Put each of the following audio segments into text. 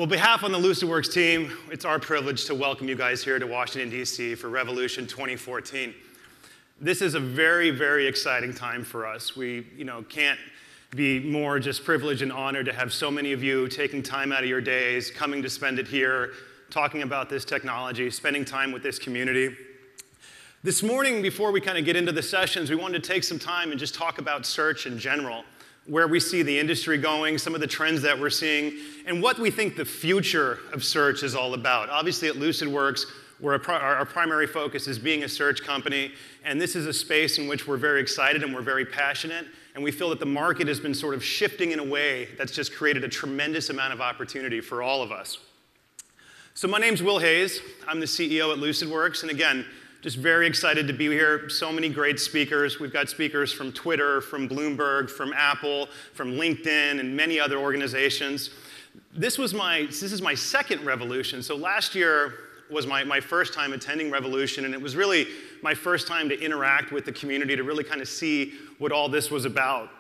Well, on behalf of the Lucidworks team, it's our privilege to welcome you guys here to Washington, D.C. for Revolution 2014. This is a very, very exciting time for us. We can't be more just privileged and honored to have so many of you taking time out of your days, coming to spend it here, talking about this technology, spending time with this community. This morning, before we kind of get into the sessions, we wanted to take some time and just talk about search in general, where we see the industry going, some of the trends that we're seeing, and what we think the future of search is all about. Obviously, at Lucidworks, our primary focus is being a search company, and this is a space in which we're very excited and we're very passionate, and we feel that the market has been sort of shifting in a way that's just created a tremendous amount of opportunity for all of us. So my name's Will Hayes. I'm the CEO at Lucidworks, and again, just very excited to be here. So many great speakers. We've got speakers from Twitter, from Bloomberg, from Apple, from LinkedIn, and many other organizations. This is my second Revolution. So last year was my first time attending Revolution, and it was really my first time to interact with the community, to really kind of see what all this was about.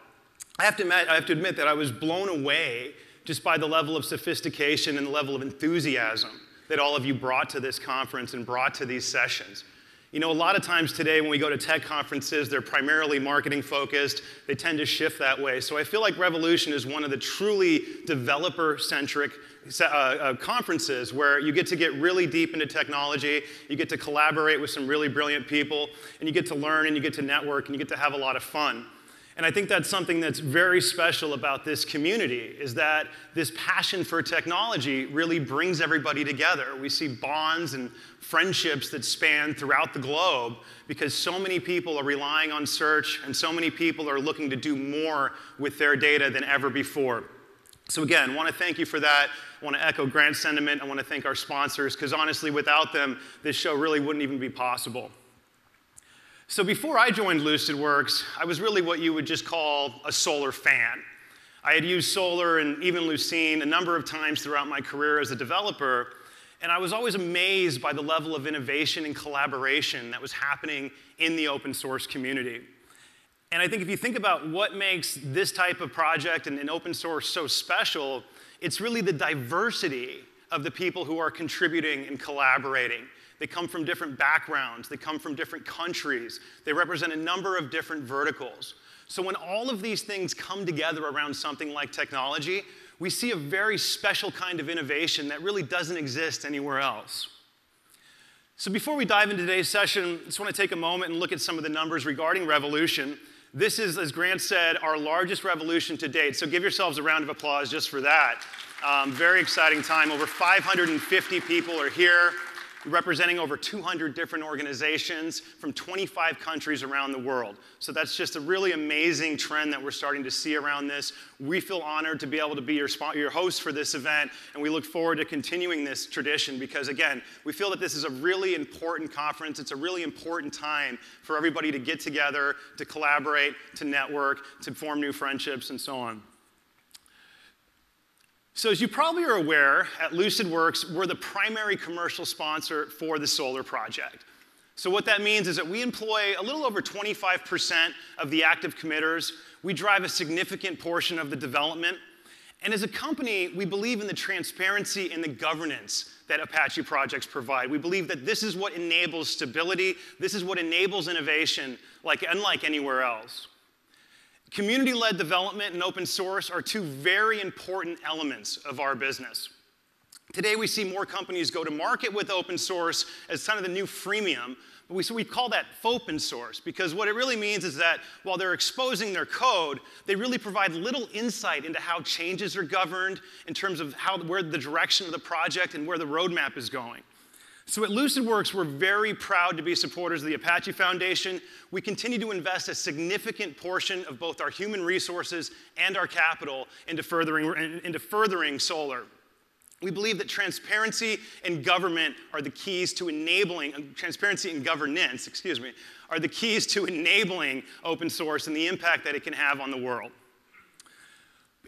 I have to admit that I was blown away just by the level of sophistication and the level of enthusiasm that all of you brought to this conference and brought to these sessions. You know, a lot of times today when we go to tech conferences, they're primarily marketing focused. They tend to shift that way. So I feel like Revolution is one of the truly developer-centric conferences where you get to get really deep into technology, you get to collaborate with some really brilliant people, and you get to learn and you get to network and you get to have a lot of fun. And I think that's something that's very special about this community, is that this passion for technology really brings everybody together. We see bonds and friendships that span throughout the globe because so many people are relying on search and so many people are looking to do more with their data than ever before. So again, I want to thank you for that. I want to echo Grant's sentiment. I want to thank our sponsors because honestly, without them, this show really wouldn't even be possible. So before I joined Lucidworks, I was really what you would just call a solar fan. I had used solar and even Lucene a number of times throughout my career as a developer, and I was always amazed by the level of innovation and collaboration that was happening in the open source community. And I think if you think about what makes this type of project and open source so special, it's really the diversity of the people who are contributing and collaborating. They come from different backgrounds. They come from different countries. They represent a number of different verticals. So when all of these things come together around something like technology, we see a very special kind of innovation that really doesn't exist anywhere else. So before we dive into today's session, I just want to take a moment and look at some of the numbers regarding Revolution. This is, as Grant said, our largest Revolution to date. So give yourselves a round of applause just for that. Very exciting time. Over 550 people are here, representing over 200 different organizations from 25 countries around the world. So that's just a really amazing trend that we're starting to see around this. We feel honored to be able to be your host for this event, and we look forward to continuing this tradition because, again, we feel that this is a really important conference. It's a really important time for everybody to get together, to collaborate, to network, to form new friendships, and so on. So as you probably are aware, at Lucidworks, we're the primary commercial sponsor for the solar project. So what that means is that we employ a little over 25% of the active committers. We drive a significant portion of the development. And as a company, we believe in the transparency and the governance that Apache projects provide. We believe that this is what enables stability. This is what enables innovation unlike anywhere else. Community-led development and open source are two very important elements of our business. Today, we see more companies go to market with open source as kind of the new freemium, but we call that open source because what it really means is that while they're exposing their code, they really provide little insight into how changes are governed in terms of where the direction of the project and where the roadmap is going. So at Lucidworks, we're very proud to be supporters of the Apache Foundation. We continue to invest a significant portion of both our human resources and our capital into furthering solar. We believe that transparency and government are the keys to enabling, transparency and governance, are the keys to enabling open source and the impact that it can have on the world.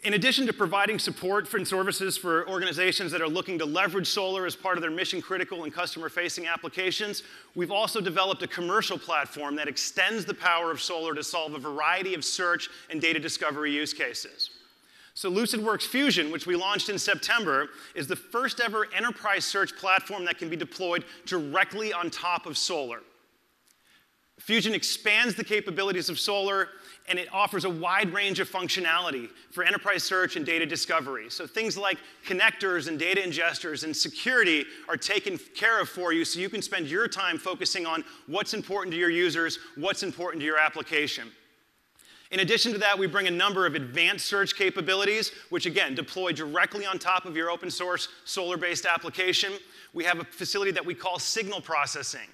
In addition to providing support and services for organizations that are looking to leverage solar as part of their mission-critical and customer-facing applications, we've also developed a commercial platform that extends the power of solar to solve a variety of search and data discovery use cases. So Lucidworks Fusion, which we launched in September, is the first ever enterprise search platform that can be deployed directly on top of Solr. Fusion expands the capabilities of Solr, and it offers a wide range of functionality for enterprise search and data discovery. So things like connectors and data ingesters and security are taken care of for you so you can spend your time focusing on what's important to your users, what's important to your application. In addition to that, we bring a number of advanced search capabilities, which again, deploy directly on top of your open source Solr-based application. We have a facility that we call signal processing.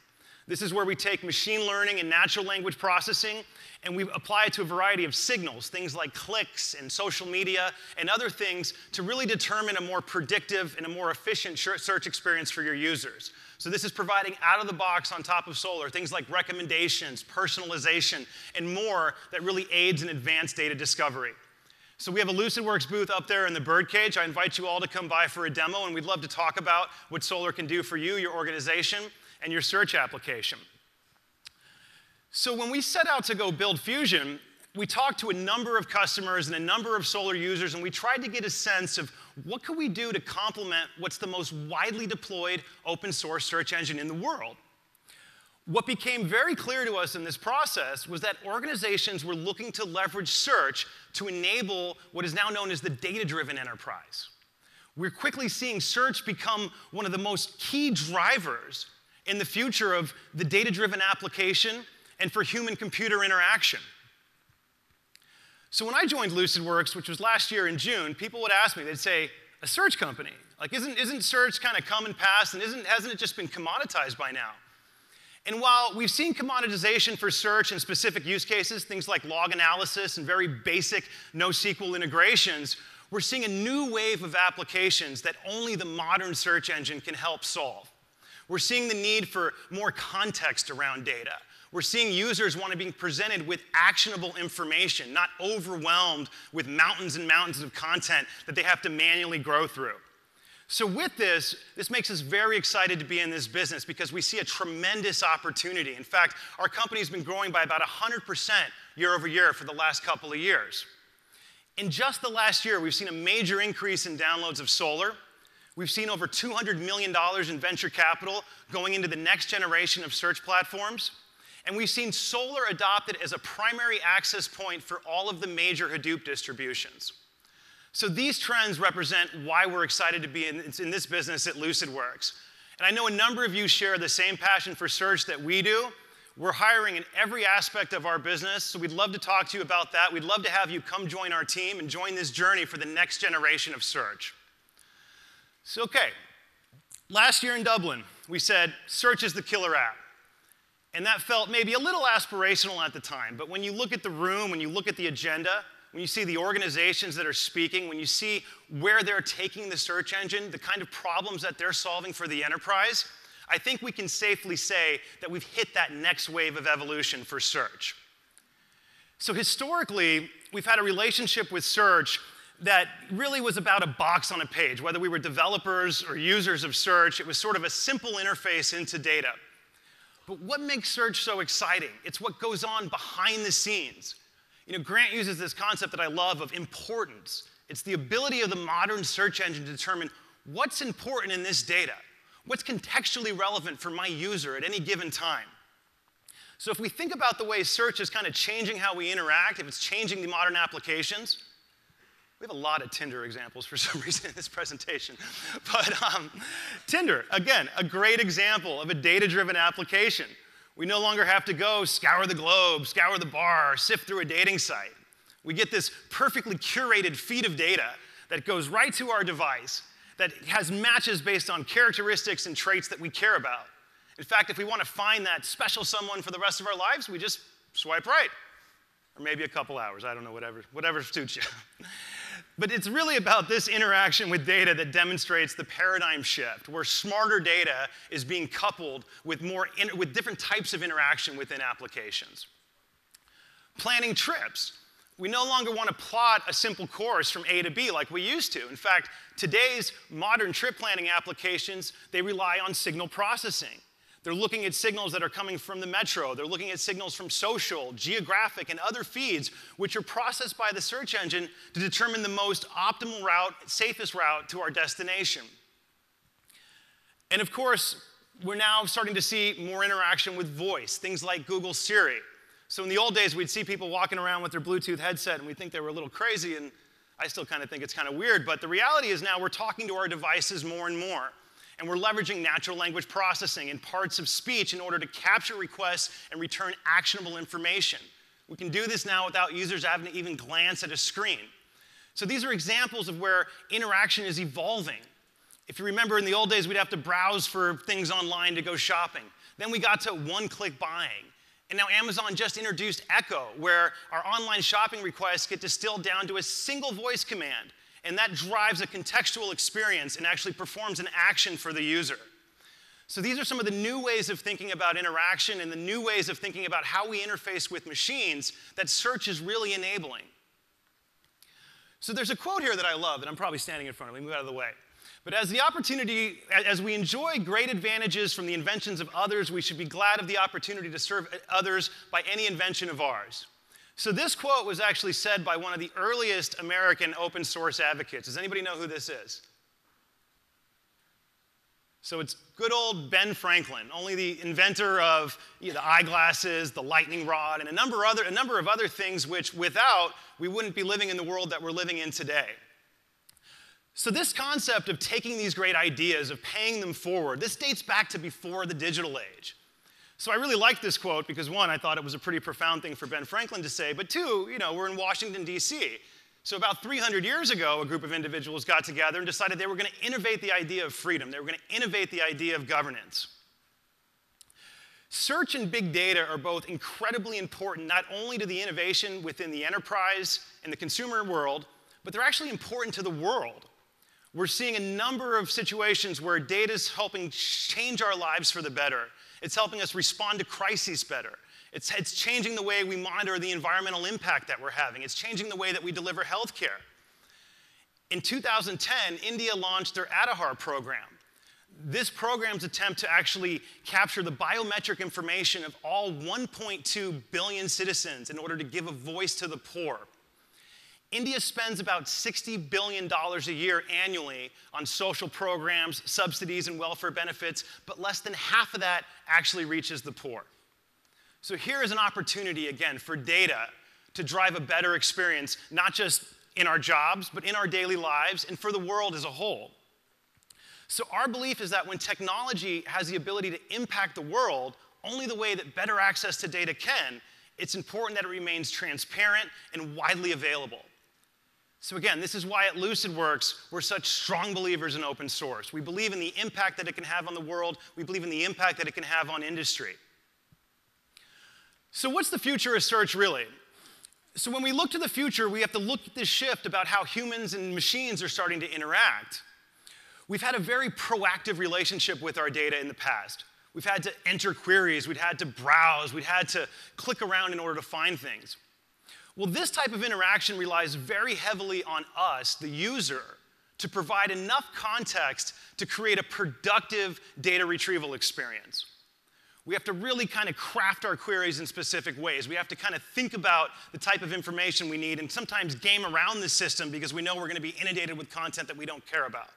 This is where we take machine learning and natural language processing, and we apply it to a variety of signals, things like clicks and social media and other things, to really determine a more predictive and a more efficient search experience for your users. So this is providing out of the box on top of Solr, things like recommendations, personalization, and more that really aids in advanced data discovery. So we have a Lucidworks booth up there in the birdcage. I invite you all to come by for a demo, and we'd love to talk about what Solr can do for you, your organization, and your search application. So when we set out to go build Fusion, we talked to a number of customers and a number of Solr users, and we tried to get a sense of what could we do to complement what's the most widely deployed open source search engine in the world. What became very clear to us in this process was that organizations were looking to leverage search to enable what is now known as the data-driven enterprise. We're quickly seeing search become one of the most key drivers in the future of the data-driven application and for human-computer interaction. So when I joined Lucidworks, which was last year in June, people would ask me, they'd say, a search company? Like, isn't search kind of come and passed, and hasn't it just been commoditized by now? And while we've seen commoditization for search in specific use cases, things like log analysis and very basic NoSQL integrations, we're seeing a new wave of applications that only the modern search engine can help solve. We're seeing the need for more context around data. We're seeing users want to be presented with actionable information, not overwhelmed with mountains and mountains of content that they have to manually grow through. So with this makes us very excited to be in this business because we see a tremendous opportunity. In fact, our company's been growing by about 100% year over year for the last couple of years. In just the last year, we've seen a major increase in downloads of Solr. We've seen over $200 million in venture capital going into the next generation of search platforms. And we've seen Solr adopted as a primary access point for all of the major Hadoop distributions. So these trends represent why we're excited to be in this business at Lucidworks. And I know a number of you share the same passion for search that we do. We're hiring in every aspect of our business, so we'd love to talk to you about that. We'd love to have you come join our team and join this journey for the next generation of search. So, okay, last year in Dublin, we said search is the killer app. And that felt maybe a little aspirational at the time, but when you look at the room, when you look at the agenda, when you see the organizations that are speaking, when you see where they're taking the search engine, the kind of problems that they're solving for the enterprise, I think we can safely say that we've hit that next wave of evolution for search. So historically, we've had a relationship with search that really was about a box on a page. Whether we were developers or users of search, it was sort of a simple interface into data. But what makes search so exciting? It's what goes on behind the scenes. You know, Grant uses this concept that I love of importance. It's the ability of the modern search engine to determine what's important in this data, what's contextually relevant for my user at any given time. So if we think about the way search is kind of changing how we interact, if it's changing the modern applications, we have a lot of Tinder examples for some reason in this presentation. But Tinder, again, a great example of a data-driven application. We no longer have to go scour the globe, scour the bar, sift through a dating site. We get this perfectly curated feed of data that goes right to our device that has matches based on characteristics and traits that we care about. In fact, if we want to find that special someone for the rest of our lives, we just swipe right. Or maybe a couple hours, I don't know, whatever suits you. But it's really about this interaction with data that demonstrates the paradigm shift, where smarter data is being coupled with different types of interaction within applications. Planning trips. We no longer want to plot a simple course from A to B like we used to. In fact, today's modern trip planning applications, they rely on signal processing. They're looking at signals that are coming from the metro. They're looking at signals from social, geographic, and other feeds, which are processed by the search engine to determine the most optimal route, safest route to our destination. And of course, we're now starting to see more interaction with voice, things like Google Siri. So in the old days, we'd see people walking around with their Bluetooth headset, and we'd think they were a little crazy, and I still kind of think it's kind of weird, but the reality is now we're talking to our devices more and more, and we're leveraging natural language processing and parts of speech in order to capture requests and return actionable information. We can do this now without users having to even glance at a screen. So these are examples of where interaction is evolving. If you remember, in the old days, we'd have to browse for things online to go shopping. Then we got to one-click buying. And now Amazon just introduced Echo, where our online shopping requests get distilled down to a single voice command. And that drives a contextual experience and actually performs an action for the user. So these are some of the new ways of thinking about interaction and the new ways of thinking about how we interface with machines that search is really enabling. So there's a quote here that I love, and I'm probably standing in front of it. Let me move out of the way. But as we enjoy great advantages from the inventions of others, we should be glad of the opportunity to serve others by any invention of ours. So this quote was actually said by one of the earliest American open source advocates. Does anybody know who this is? So it's good old Ben Franklin, only the inventor of the eyeglasses, the lightning rod, and a number of other things which without, we wouldn't be living in the world that we're living in today. So this concept of taking these great ideas, of paying them forward, this dates back to before the digital age. So I really like this quote because, one, I thought it was a pretty profound thing for Ben Franklin to say, but two, we're in Washington, D.C. So about 300 years ago, a group of individuals got together and decided they were going to innovate the idea of freedom. They were going to innovate the idea of governance. Search and big data are both incredibly important, not only to the innovation within the enterprise and the consumer world, but they're actually important to the world. We're seeing a number of situations where data is helping change our lives for the better. It's helping us respond to crises better. It's changing the way we monitor the environmental impact that we're having. It's changing the way that we deliver healthcare. In 2010, India launched their Aadhaar program. This program's attempt to actually capture the biometric information of all 1.2 billion citizens in order to give a voice to the poor. India spends about $60 billion a year annually on social programs, subsidies, and welfare benefits, but less than half of that actually reaches the poor. So here is an opportunity, again, for data to drive a better experience, not just in our jobs, but in our daily lives and for the world as a whole. So our belief is that when technology has the ability to impact the world only the way that better access to data can, it's important that it remains transparent and widely available. So again, this is why at Lucidworks, we're such strong believers in open source. We believe in the impact that it can have on the world. We believe in the impact that it can have on industry. So what's the future of search really? So when we look to the future, we have to look at this shift about how humans and machines are starting to interact. We've had a very proactive relationship with our data in the past. We've had to enter queries, we've had to browse, we've had to click around in order to find things. Well, this type of interaction relies very heavily on us, the user, to provide enough context to create a productive data retrieval experience. We have to really kind of craft our queries in specific ways. We have to kind of think about the type of information we need and sometimes game around the system because we know we're going to be inundated with content that we don't care about.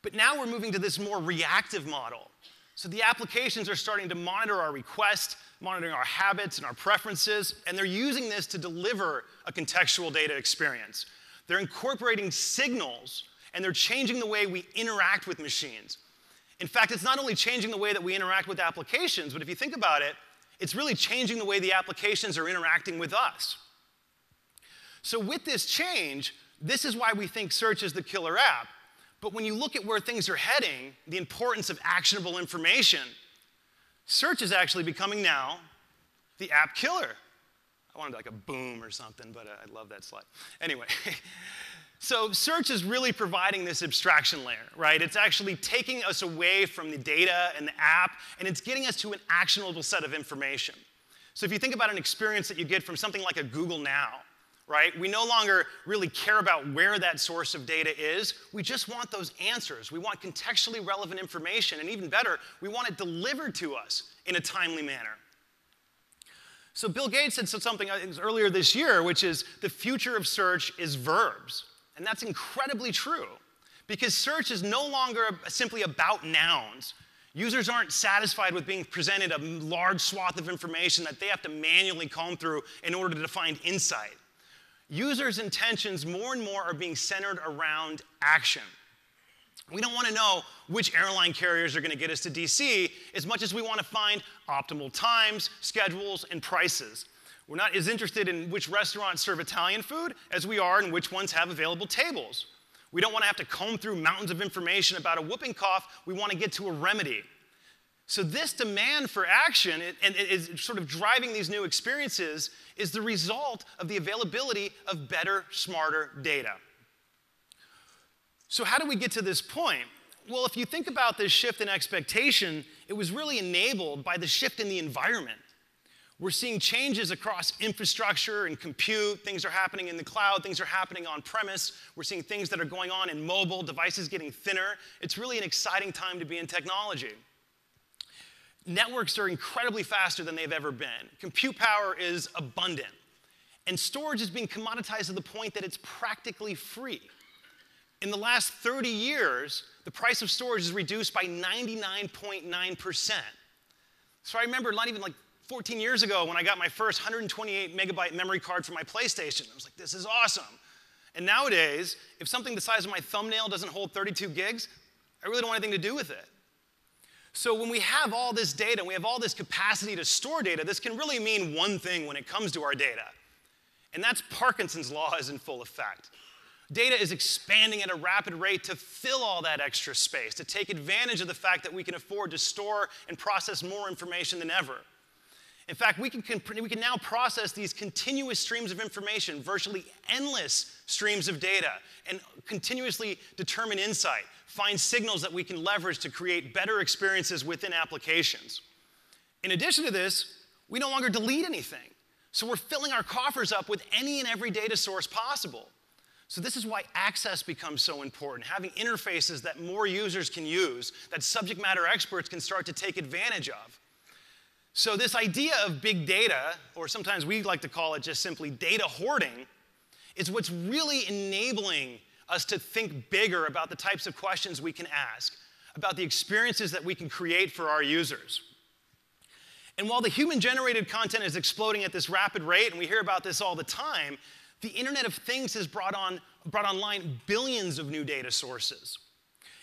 But now we're moving to this more reactive model. So the applications are starting to monitor our requests, monitoring our habits and our preferences, and they're using this to deliver a contextual data experience. They're incorporating signals, and they're changing the way we interact with machines. In fact, it's not only changing the way that we interact with applications, but if you think about it, it's really changing the way the applications are interacting with us. So with this change, this is why we think search is the killer app. But when you look at where things are heading, the importance of actionable information, search is actually becoming now the app killer. I wanted like a boom or something, but I love that slide. Anyway, so search is really providing this abstraction layer, right? It's actually taking us away from the data and the app, and it's getting us to an actionable set of information. So if you think about an experience that you get from something like a Google Now, right? We no longer really care about where that source of data is. We just want those answers. We want contextually relevant information, and even better, we want it delivered to us in a timely manner. So Bill Gates said something earlier this year, which is the future of search is verbs. And that's incredibly true, because search is no longer simply about nouns. Users aren't satisfied with being presented a large swath of information that they have to manually comb through in order to find insight. Users' intentions more and more are being centered around action. We don't want to know which airline carriers are going to get us to DC as much as we want to find optimal times, schedules, and prices. We're not as interested in which restaurants serve Italian food as we are in which ones have available tables. We don't want to have to comb through mountains of information about a whooping cough. We want to get to a remedy. So this demand for action and is sort of driving these new experiences is the result of the availability of better, smarter data. So how do we get to this point? Well, if you think about this shift in expectation, it was really enabled by the shift in the environment. We're seeing changes across infrastructure and compute. Things are happening in the cloud. Things are happening on premise. We're seeing things that are going on in mobile, devices getting thinner. It's really an exciting time to be in technology. Networks are incredibly faster than they've ever been. Compute power is abundant. And storage is being commoditized to the point that it's practically free. In the last 30 years, the price of storage is reduced by 99.9%. So I remember not even like 14 years ago when I got my first 128 megabyte memory card for my PlayStation. I was like, this is awesome. And nowadays, if something the size of my thumbnail doesn't hold 32 gigs, I really don't want anything to do with it. So when we have all this data, and we have all this capacity to store data, this can really mean one thing when it comes to our data. And that's Parkinson's law is in full effect. Data is expanding at a rapid rate to fill all that extra space, to take advantage of the fact that we can afford to store and process more information than ever. In fact, we can now process these continuous streams of information, virtually endless streams of data, and continuously determine insight, find signals that we can leverage to create better experiences within applications. In addition to this, we no longer delete anything. So we're filling our coffers up with any and every data source possible. So this is why access becomes so important, having interfaces that more users can use, that subject matter experts can start to take advantage of. So this idea of big data, or sometimes we like to call it just simply data hoarding, is what's really enabling us to think bigger about the types of questions we can ask, about the experiences that we can create for our users. And while the human-generated content is exploding at this rapid rate, and we hear about this all the time, the Internet of Things has brought online billions of new data sources.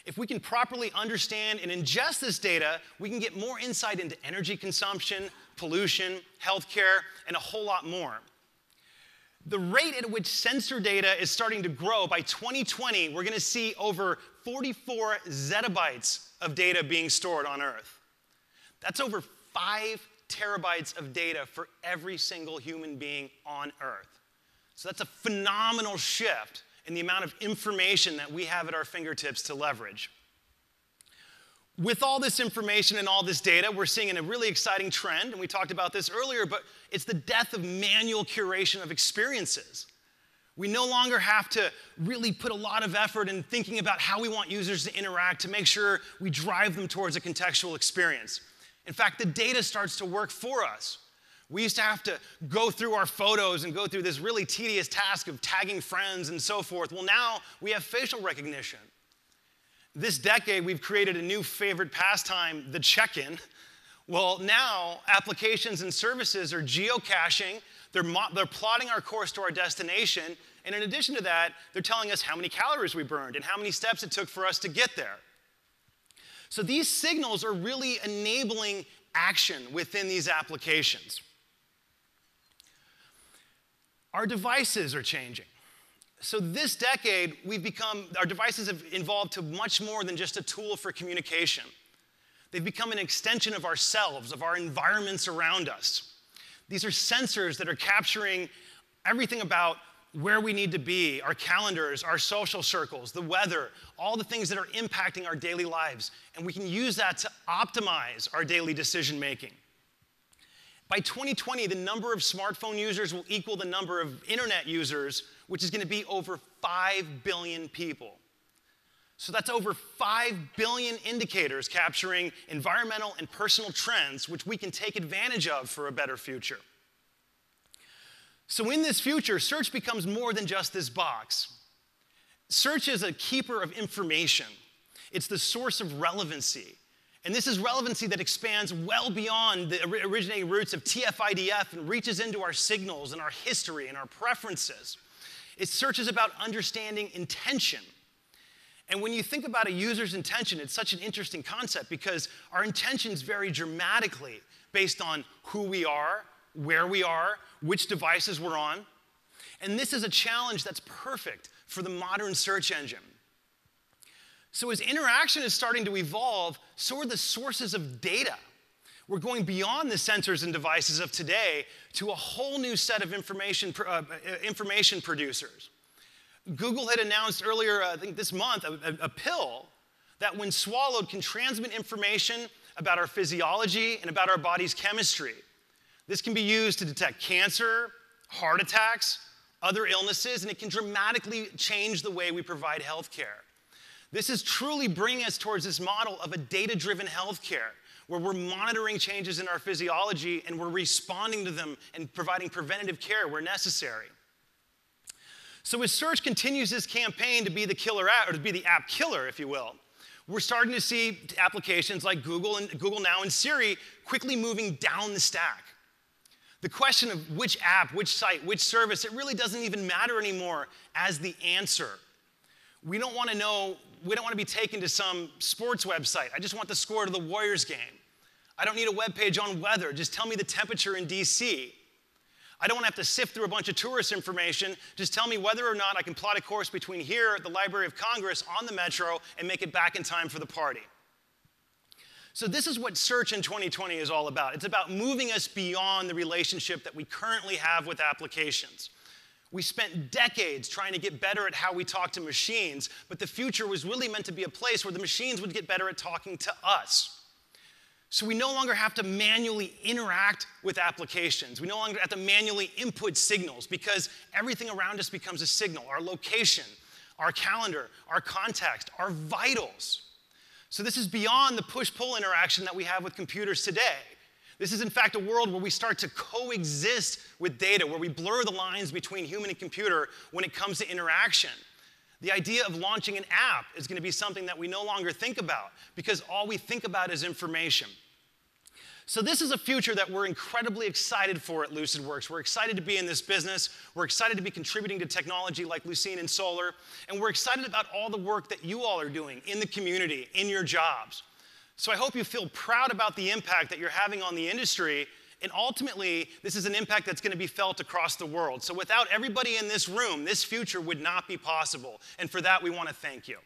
If we can properly understand and ingest this data, we can get more insight into energy consumption, pollution, healthcare, and a whole lot more. The rate at which sensor data is starting to grow, by 2020, we're going to see over 44 zettabytes of data being stored on Earth. That's over 5 terabytes of data for every single human being on Earth. So that's a phenomenal shift in the amount of information that we have at our fingertips to leverage. With all this information and all this data, we're seeing a really exciting trend, and we talked about this earlier, but it's the death of manual curation of experiences. We no longer have to really put a lot of effort in thinking about how we want users to interact to make sure we drive them towards a contextual experience. In fact, the data starts to work for us. We used to have to go through our photos and go through this really tedious task of tagging friends and so forth. Well, now we have facial recognition. This decade, we've created a new favorite pastime, the check-in. Well, now applications and services are geocaching. They're plotting our course to our destination. And in addition to that, they're telling us how many calories we burned and how many steps it took for us to get there. So these signals are really enabling action within these applications. Our devices are changing. So this decade, our devices have evolved to much more than just a tool for communication. They've become an extension of ourselves, of our environments around us. These are sensors that are capturing everything about where we need to be, our calendars, our social circles, the weather, all the things that are impacting our daily lives. And we can use that to optimize our daily decision making. By 2020, the number of smartphone users will equal the number of internet users, which is going to be over 5 billion people. So that's over 5 billion indicators capturing environmental and personal trends, which we can take advantage of for a better future. So in this future, search becomes more than just this box. Search is a keeper of information. It's the source of relevancy. And this is relevancy that expands well beyond the originating roots of TF-IDF and reaches into our signals and our history and our preferences. Search is about understanding intention. And when you think about a user's intention, it's such an interesting concept because our intentions vary dramatically based on who we are, where we are, which devices we're on. And this is a challenge that's perfect for the modern search engine. So as interaction is starting to evolve, so are the sources of data. We're going beyond the sensors and devices of today to a whole new set of information producers. Google had announced earlier, I think this month, a pill that when swallowed can transmit information about our physiology and about our body's chemistry. This can be used to detect cancer, heart attacks, other illnesses, and it can dramatically change the way we provide health care. This is truly bringing us towards this model of a data-driven healthcare, where we're monitoring changes in our physiology and we're responding to them and providing preventative care where necessary. So as search continues this campaign to be the killer app, or to be the app killer, if you will, we're starting to see applications like Google Now and Siri quickly moving down the stack. The question of which app, which site, which service, it really doesn't even matter anymore as the answer. We don't want to be taken to some sports website. I just want the score to the Warriors game. I don't need a web page on weather. Just tell me the temperature in DC. I don't want to have to sift through a bunch of tourist information. Just tell me whether or not I can plot a course between here at the Library of Congress on the Metro and make it back in time for the party. So this is what search in 2020 is all about. It's about moving us beyond the relationship that we currently have with applications. We spent decades trying to get better at how we talk to machines, but the future was really meant to be a place where the machines would get better at talking to us. So we no longer have to manually interact with applications. We no longer have to manually input signals because everything around us becomes a signal. Our location, our calendar, our context, our vitals. So this is beyond the push-pull interaction that we have with computers today. This is, in fact, a world where we start to coexist with data, where we blur the lines between human and computer when it comes to interaction. The idea of launching an app is going to be something that we no longer think about because all we think about is information. So this is a future that we're incredibly excited for at Lucidworks. We're excited to be in this business. We're excited to be contributing to technology like Lucene and solar. And we're excited about all the work that you all are doing in the community, in your jobs. So I hope you feel proud about the impact that you're having on the industry. And ultimately, this is an impact that's going to be felt across the world. So without everybody in this room, this future would not be possible. And for that, we want to thank you.